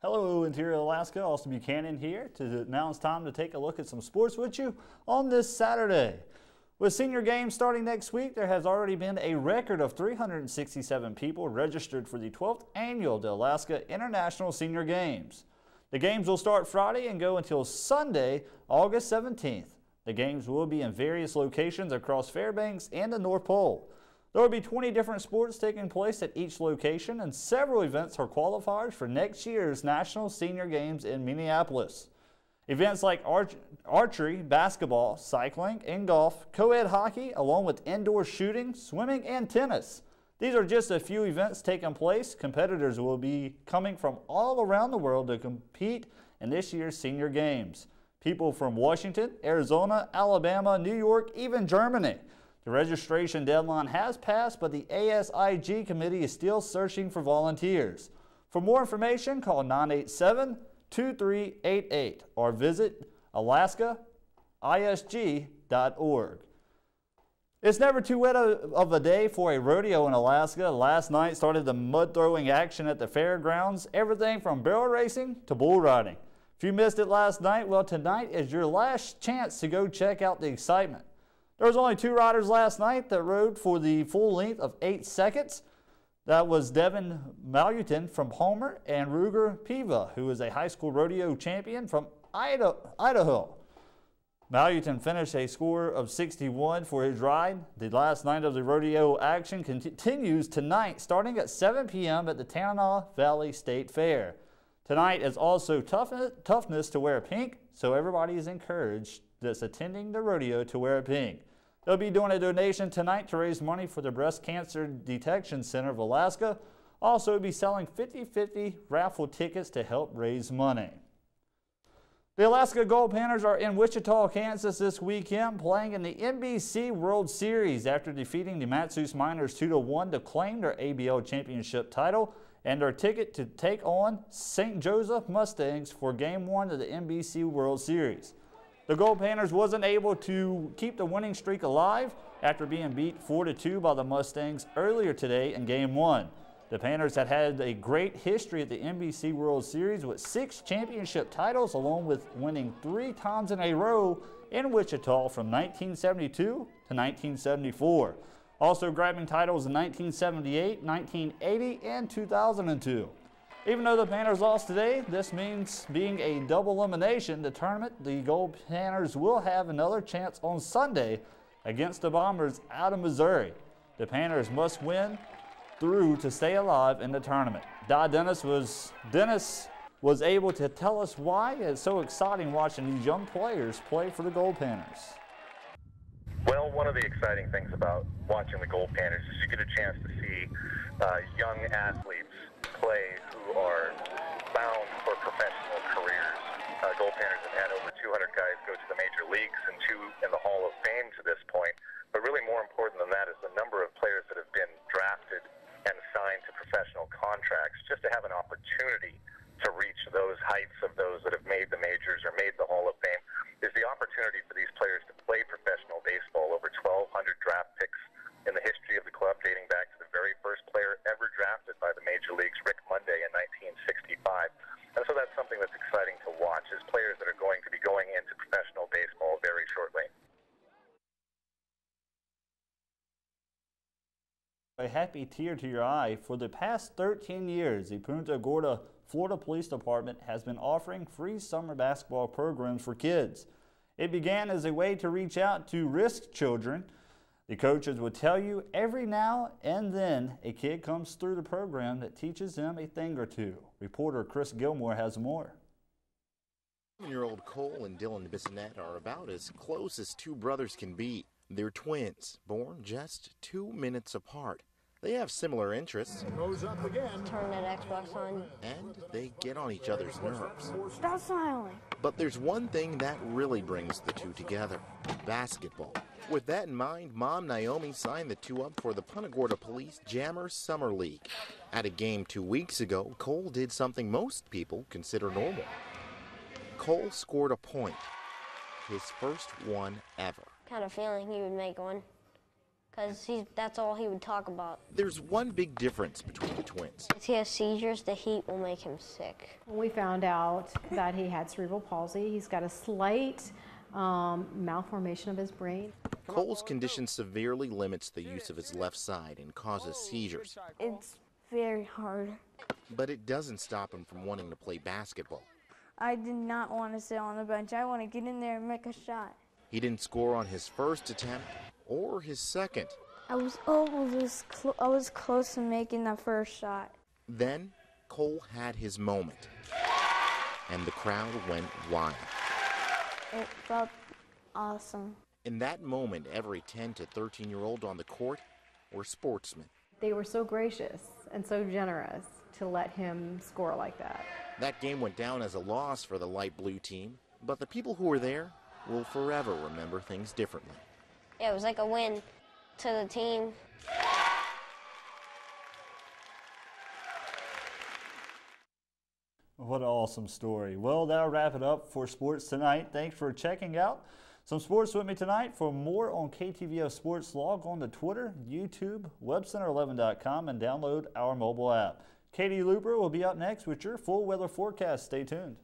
Hello, Interior Alaska. Austin Buchanan here. Now it's time to take a look at some sports with you on this Saturday. With senior games starting next week, there has already been a record of 367 people registered for the 12th annual Alaska International Senior Games. The games will start Friday and go until Sunday, August 17th. The games will be in various locations across Fairbanks and the North Pole. There will be 20 different sports taking place at each location, and several events are qualifiers for next year's National Senior Games in Minneapolis. Events like archery, basketball, cycling, and golf, co-ed hockey, along with indoor shooting, swimming, and tennis. These are just a few events taking place. Competitors will be coming from all around the world to compete in this year's Senior Games. People from Washington, Arizona, Alabama, New York, even Germany. The registration deadline has passed, but the ASIG committee is still searching for volunteers. For more information, call 987-2388 or visit alaskaisg.org. It's never too wet of a day for a rodeo in Alaska. Last night started the mud throwing action at the fairgrounds, everything from barrel racing to bull riding. If you missed it last night, well, tonight is your last chance to go check out the excitement. There was only 2 riders last night that rode for the full length of 8 seconds. That was Devin Malutin from Homer and Ruger Piva, who is a high school rodeo champion from Idaho. Malutin finished a score of 61 for his ride. The last night of the rodeo action continues tonight, starting at 7 p.m. at the Tanana Valley State Fair. Tonight is also toughness to wear pink, so everybody is encouraged that's attending the rodeo to wear pink. They'll be doing a donation tonight to raise money for the Breast Cancer Detection Center of Alaska. Also be selling 50-50 raffle tickets to help raise money. The Alaska Gold Panthers are in Wichita, Kansas this weekend, playing in the NBC World Series after defeating the Matsus Miners 2-1 to claim their ABL championship title and their ticket to take on St. Joseph Mustangs for Game 1 of the NBC World Series. The Gold Panthers wasn't able to keep the winning streak alive after being beat 4-2 by the Mustangs earlier today in Game 1. The Panthers had a great history at the NBC World Series with 6 championship titles, along with winning 3 times in a row in Wichita from 1972 to 1974. Also grabbing titles in 1978, 1980, and 2002. Even though the Panthers lost today, this means being a double elimination the tournament. The Gold Panthers will have another chance on Sunday against the Bombers out of Missouri. The Panthers must win through to stay alive in the tournament. Dennis was able to tell us why it's so exciting watching these young players play for the Gold Panthers. Well, one of the exciting things about watching the Gold Panthers is you get a chance to see young athletes play who are bound for professional careers. Gold Panthers have had over 200 guys go to the major leagues and 2 in the Hall of Fame to this point. But really more important than that is the number of players that have been drafted and signed to professional contracts just to have an opportunity to reach those heights of those that have made the majors or made the Hall of Fame is the opportunity for these players to play professional baseball. Over 1,200 draft picks in the history of the club, dating back to the very first player ever drafted by the major leagues, Rick Monday, in 1965. And so that's something that's exciting to watch, is players that are going to be going into professional baseball very shortly. A happy tear to your eye. For the past 13 years, the Punta Gorda, Florida Police Department has been offering free summer basketball programs for kids. It began as a way to reach out to risk children. The coaches would tell you every now and then a kid comes through the program that teaches them a thing or two. Reporter Chris Gilmore has more. 7-year-old Cole and Dylan Bissonette are about as close as 2 brothers can be. They're twins, born just 2 minutes apart. They have similar interests. Goes up again. Turn that Xbox on. And they get on each other's nerves. Stop smiling. But there's one thing that really brings the 2 together: basketball. With that in mind, Mom Naomi signed the 2 up for the Punta Gorda Police Jammer Summer League. At a game 2 weeks ago, Cole did something most people consider normal. Cole scored a point, his first one ever. Kind of feeling he would make one. because that's all he would talk about. There's one big difference between the twins. If he has seizures, the heat will make him sick. We found out that he had cerebral palsy. He's got a slight malformation of his brain. Cole's condition severely limits the use of his left side and causes seizures. It's very hard. But it doesn't stop him from wanting to play basketball. I did not want to sit on the bench. I want to get in there and make a shot. He didn't score on his first attempt or his second. I was close to making that first shot. Then Cole had his moment, and the crowd went wild. It felt awesome. In that moment, every 10 to 13-year-old on the court were sportsmen. They were so gracious and so generous to let him score like that. That game went down as a loss for the light blue team, but the people who were there will forever remember things differently. Yeah, it was like a win to the team. What an awesome story. Well, that'll wrap it up for sports tonight. Thanks for checking out some sports with me tonight. For more on KTVO Sports, log on to Twitter, YouTube, webcenter11.com, and download our mobile app. Katie Luber will be up next with your full weather forecast. Stay tuned.